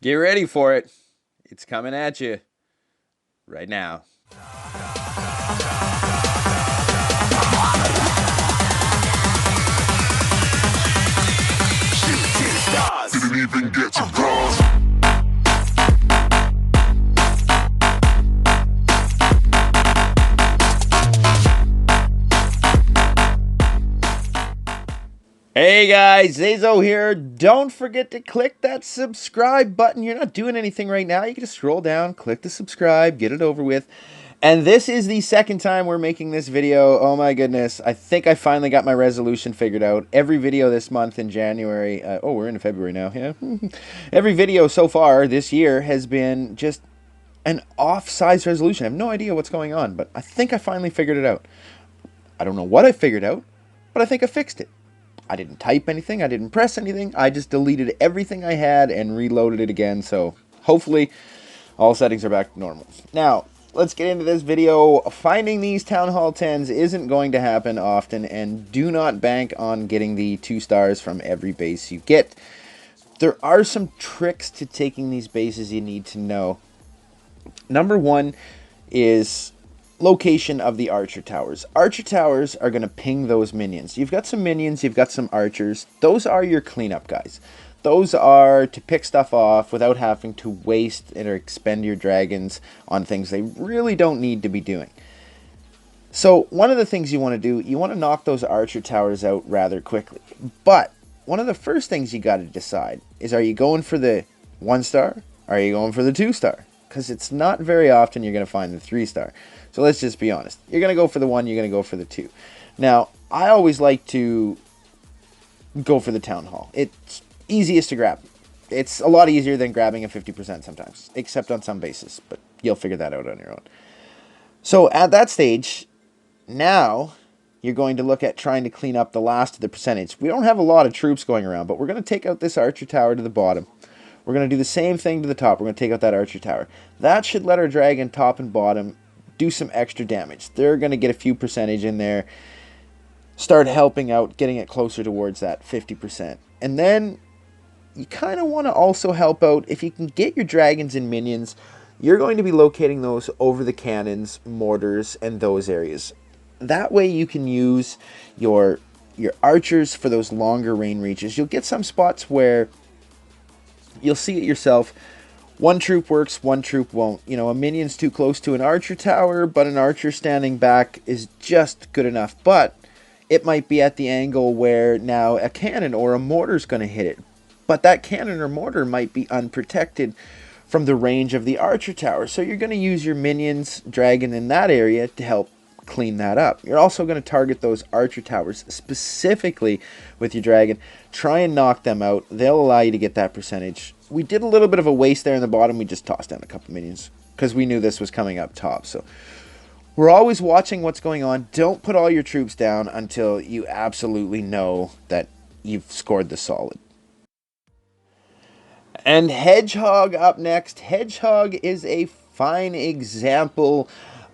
Get ready for it. It's coming at you right now. Didn't even get to cross. Hey guys, ZaiZoe here. Don't forget to click that subscribe button. You're not doing anything right now. You can just scroll down, click the subscribe, get it over with. And this is the second time we're making this video. Oh my goodness. I think I finally got my resolution figured out. Every video this month in January. We're into February now. Yeah. Every video so far this year has been just an off-size resolution. I have no idea what's going on, but I think I finally figured it out. I don't know what I figured out, but I think I fixed it. I didn't type anything, I didn't press anything, I just deleted everything I had and reloaded it again, so hopefully all settings are back to normal. Now, let's get into this video. Finding these Town Hall 10s isn't going to happen often, and do not bank on getting the 2 stars from every base you get. There are some tricks to taking these bases you need to know. Number 1 is location of the archer towers. Archer towers are going to ping those minions. You've got some minions, you've got some archers. Those are your cleanup guys. Those are to pick stuff off without having to waste or expend your dragons on things they really don't need to be doing. So one of the things you want to do, you want to knock those archer towers out rather quickly. But one of the first things you got to decide is, are you going for the 1 star? Or are you going for the 2 star? Because it's not very often you're going to find the 3 star. So let's just be honest. You're going to go for the 1, you're going to go for the 2. Now, I always like to go for the Town Hall. It's easiest to grab. It's a lot easier than grabbing a 50% sometimes, except on some bases, but you'll figure that out on your own. So at that stage, now you're going to look at trying to clean up the last of the percentage. We don't have a lot of troops going around, but we're going to take out this archer tower to the bottom. We're going to do the same thing to the top. We're going to take out that archer tower. That should let our dragon top and bottom do some extra damage. They're going to get a few percentage in there, start helping out, getting it closer towards that 50%. And then you kind of want to also help out, if you can get your dragons and minions, you're going to be locating those over the cannons, mortars, and those areas. That way you can use your archers for those longer range reaches. You'll get some spots where you'll see it yourself. One troop works, one troop won't. You know, a minion's too close to an archer tower, but an archer standing back is just good enough. But it might be at the angle where now a cannon or a mortar's going to hit it. But that cannon or mortar might be unprotected from the range of the archer tower. So you're going to use your minions, dragon in that area to help clean that up. You're also going to target those archer towers specifically with your dragon. Try and knock them out. They'll allow you to get that percentage. We did a little bit of a waste there in the bottom. We just tossed down a couple minions because we knew this was coming up top. So we're always watching what's going on. Don't put all your troops down until you absolutely know that you've scored the solid. And Hedgehog up next. Hedgehog is a fine example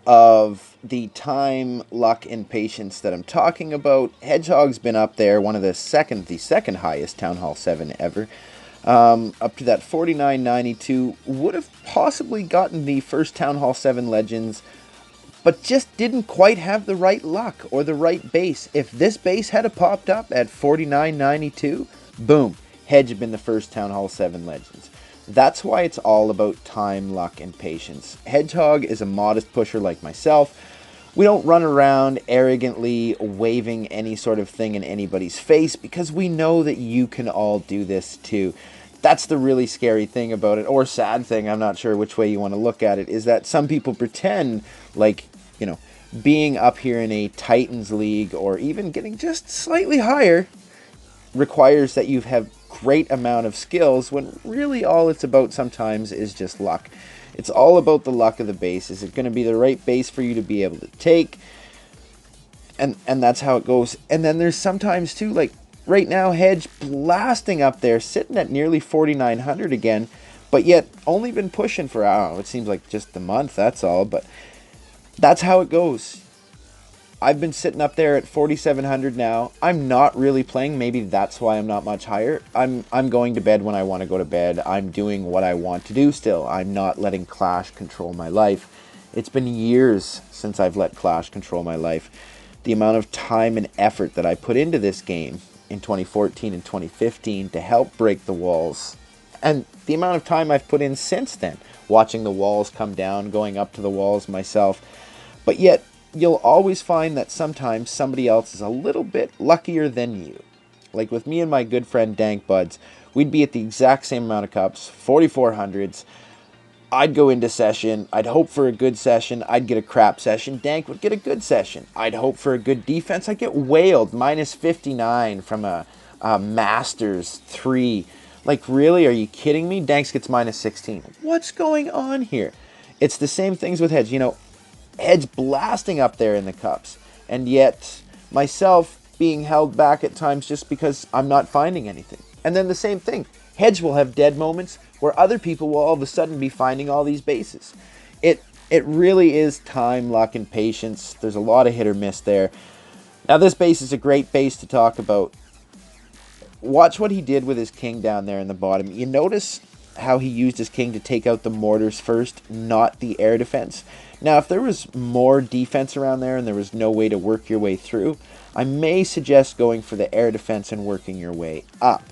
of the time, luck, and patience that I'm talking about. Hedgehog's been up there, one of the second highest Town Hall 7 ever. Up to that 49.92. Would have possibly gotten the first Town Hall 7 Legends, but just didn't quite have the right luck or the right base. If this base had popped up at 49.92, boom, Hedge had been the first Town Hall 7 Legends. That's why it's all about time, luck, and patience. Hedgehog is a modest pusher like myself. We don't run around arrogantly waving any sort of thing in anybody's face because we know that you can all do this too. That's the really scary thing about it, or sad thing, I'm not sure which way you want to look at it, is that some people pretend like, you know, being up here in a Titans league or even getting just slightly higher requires that you have great amount of skills, when really all it's about sometimes is just luck. It's all about the luck of the base. Is it going to be the right base for you to be able to take? And that's how it goes. And then there's sometimes too, like right now, Hedge blasting up there, sitting at nearly 4,900 again, but yet only been pushing for, I don't know, it seems like just a month, that's all. But that's how it goes. I've been sitting up there at 4,700 now. I'm not really playing. Maybe that's why I'm not much higher. I'm going to bed when I want to go to bed. I'm doing what I want to do still. I'm not letting Clash control my life. It's been years since I've let Clash control my life. The amount of time and effort that I put into this game in 2014 and 2015 to help break the walls, and the amount of time I've put in since then, watching the walls come down, going up to the walls myself. But yet, you'll always find that sometimes somebody else is a little bit luckier than you. Like with me and my good friend Dank Buds, we'd be at the exact same amount of cups, 4,400s. I'd go into session, I'd hope for a good session, I'd get a crap session, Dank would get a good session. I'd hope for a good defense, I'd get whaled, minus 59 from a Masters 3. Like, really? Are you kidding me? Danks gets minus 16. What's going on here? It's the same things with Hedge. You know, Hedge blasting up there in the cups. And yet, myself being held back at times just because I'm not finding anything. And then the same thing. Hedge will have dead moments where other people will all of a sudden be finding all these bases. It really is time, luck, and patience. There's a lot of hit or miss there. Now, this base is a great base to talk about. Watch what he did with his king down there in the bottom. You notice how he used his king to take out the mortars first, not the air defense. Now, if there was more defense around there and there was no way to work your way through, I may suggest going for the air defense and working your way up.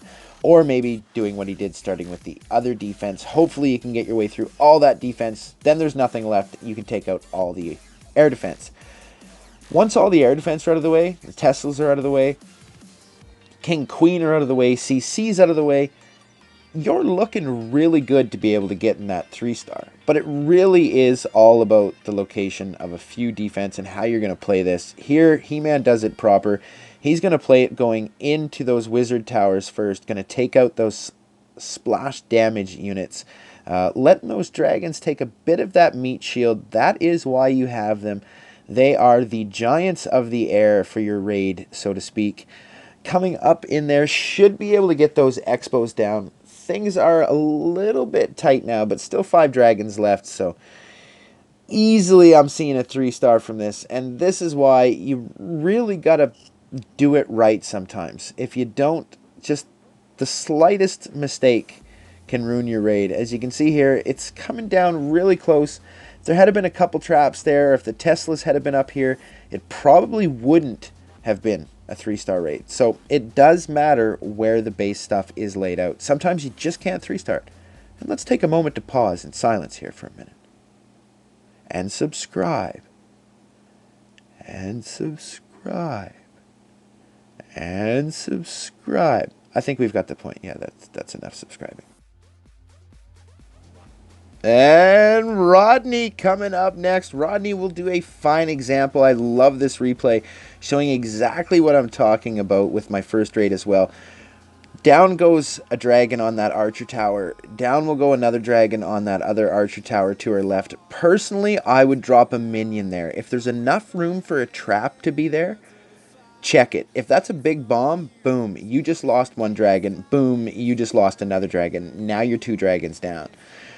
Or maybe doing what he did, starting with the other defense. Hopefully you can get your way through all that defense. Then there's nothing left. You can take out all the air defense. Once all the air defense are out of the way, the Teslas are out of the way, King, Queen are out of the way, CC's out of the way, you're looking really good to be able to get in that 3-star. But it really is all about the location of a few defense and how you're going to play this. Here, He-Man does it proper. He's going to play it going into those wizard towers first, going to take out those splash damage units, letting those dragons take a bit of that meat shield. That is why you have them. They are the giants of the air for your raid, so to speak. Coming up in there, should be able to get those expos down. Things are a little bit tight now, but still 5 dragons left, so easily I'm seeing a 3-star from this. And this is why you really got to do it right sometimes. If you don't, just the slightest mistake can ruin your raid. As you can see here, it's coming down really close. If there had been a couple traps there, if the Teslas had been up here, it probably wouldn't have been a 3-star raid. So it does matter where the base stuff is laid out. Sometimes you just can't 3-star. And let's take a moment to pause in silence here for a minute. And subscribe. And subscribe. And subscribe. I think we've got the point. Yeah, that's enough subscribing. And Rodney coming up next. Rodney will do a fine example. I love this replay, showing exactly what I'm talking about with my first raid as well. Down goes a dragon on that archer tower. Down will go another dragon on that other archer tower to our left. Personally, I would drop a minion there. If there's enough room for a trap to be there, check it. If that's a big bomb, boom, you just lost one dragon. Boom, you just lost another dragon. Now you're 2 dragons down.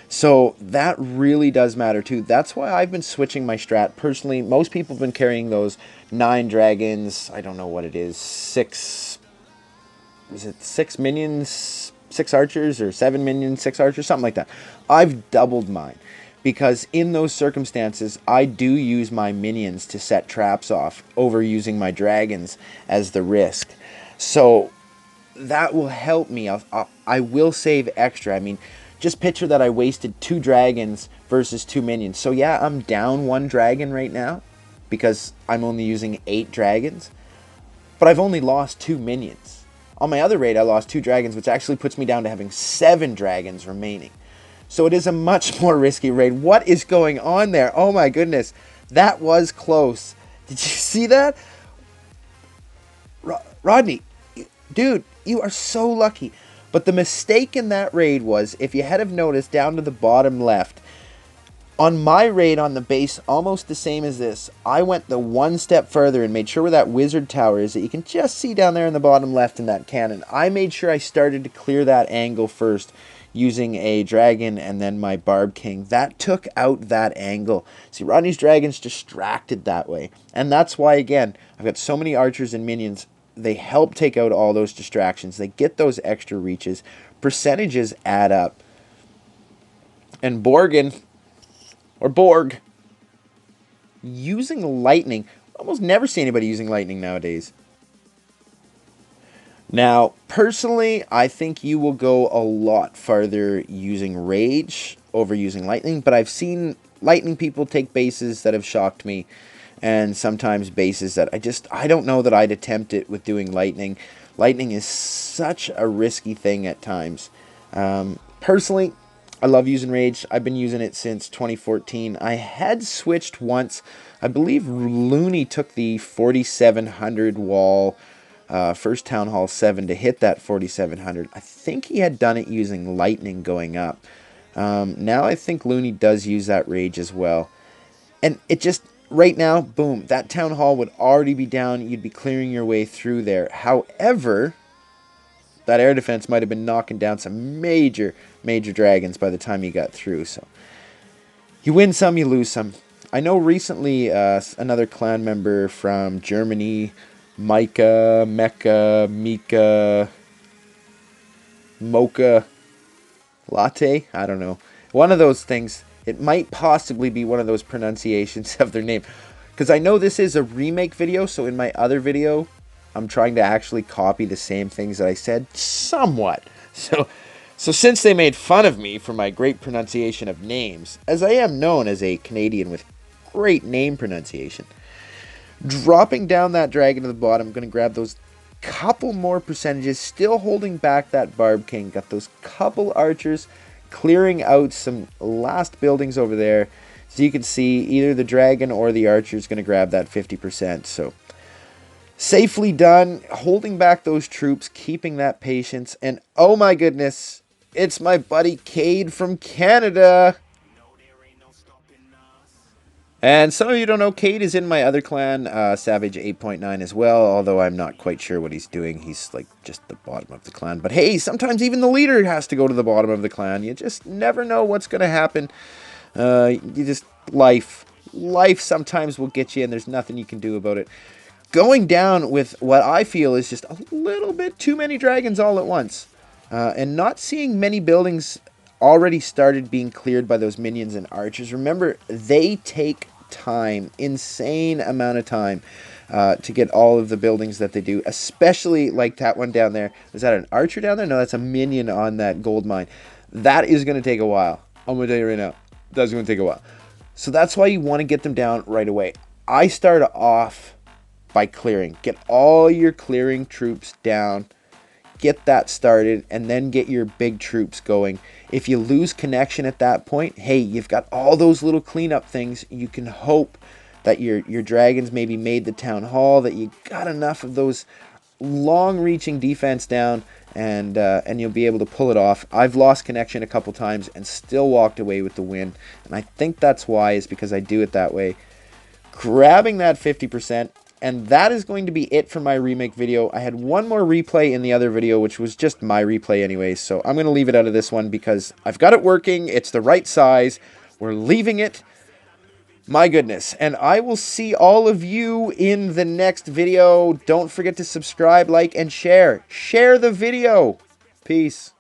So that really does matter too. That's why I've been switching my strat. Personally, most people have been carrying those 9 dragons. I don't know what it is. 6 minions, 6 archers, or 7 minions, 6 archers, something like that. I've doubled mine. Because in those circumstances, I do use my minions to set traps off over using my dragons as the risk. So that will help me. I will save extra. I mean, just picture that I wasted 2 dragons versus 2 minions. So yeah, I'm down 1 dragon right now because I'm only using 8 dragons. But I've only lost 2 minions. On my other raid, I lost 2 dragons, which actually puts me down to having 7 dragons remaining. So it is a much more risky raid. What is going on there? Oh my goodness. That was close. Did you see that? Rodney, dude, you are so lucky. But the mistake in that raid was, if you had have noticed down to the bottom left, on my raid on the base, almost the same as this, I went the 1 step further and made sure where that wizard tower is that you can just see down there in the bottom left in that cannon. I made sure I started to clear that angle first. using a dragon and then my Barb King. That took out that angle. See, Rodney's dragon's distracted that way. And that's why, again, I've got so many archers and minions. They help take out all those distractions. They get those extra reaches. Percentages add up. And Borg, using lightning. Almost never see anybody using lightning nowadays. Now, personally, I think you will go a lot farther using rage over using lightning, but I've seen lightning people take bases that have shocked me, and sometimes bases that I don't know that I'd attempt it with doing lightning. Lightning is such a risky thing at times. Personally, I love using rage. I've been using it since 2014. I had switched once. I believe Looney took the 4700 wall, first Town Hall 7 to hit that 4700. I think he had done it using lightning going up. Now I think Looney does use that rage as well. And it just, right now, boom, that Town Hall would already be down. You'd be clearing your way through there. However, that air defense might have been knocking down some major dragons by the time you got through. So you win some, you lose some. I know recently another clan member from Germany, Micah, Mecca, Mika, Mocha, Latte, I don't know. One of those things. It might possibly be one of those pronunciations of their name. Because I know this is a remake video, so in my other video, I'm trying to actually copy the same things that I said somewhat. So since they made fun of me for my great pronunciation of names, as I am known as a Canadian with great name pronunciation, dropping down that dragon to the bottom, I'm going to grab those couple more percentages, still holding back that Barb King. Got those couple archers, clearing out some last buildings over there. So you can see either the dragon or the archer is going to grab that 50%. So safely done, holding back those troops, keeping that patience. And oh my goodness, it's my buddy Cade from Canada. And some of you don't know, Cade is in my other clan, Savage 8.9 as well, although I'm not quite sure what he's doing. He's like just the bottom of the clan. But hey, sometimes even the leader has to go to the bottom of the clan. You just never know what's going to happen. Life sometimes will get you, and there's nothing you can do about it. Going down with what I feel is just a little bit too many dragons all at once. And not seeing many buildings already started being cleared by those minions and archers. Remember, they take time, insane amount of time, to get all of the buildings that they do, especially like that one down there. Is that an archer down there? No, that's a minion on that gold mine. That is going to take a while. I'm going to tell you right now, that's going to take a while. So that's why you want to get them down right away. I start off by clearing. Get all your clearing troops down. Get that started, and then get your big troops going. If you lose connection at that point, hey, you've got all those little cleanup things. You can hope that your dragons maybe made the town hall, that you got enough of those long-reaching defense down, and you'll be able to pull it off. I've lost connection a couple times and still walked away with the win, and I think that's why, is because I do it that way. Grabbing that 50%. And that is going to be it for my remake video. I had one more replay in the other video, which was just my replay anyways. So I'm going to leave it out of this one because I've got it working. It's the right size. We're leaving it. My goodness. And I will see all of you in the next video. Don't forget to subscribe, like, and share. Share the video. Peace.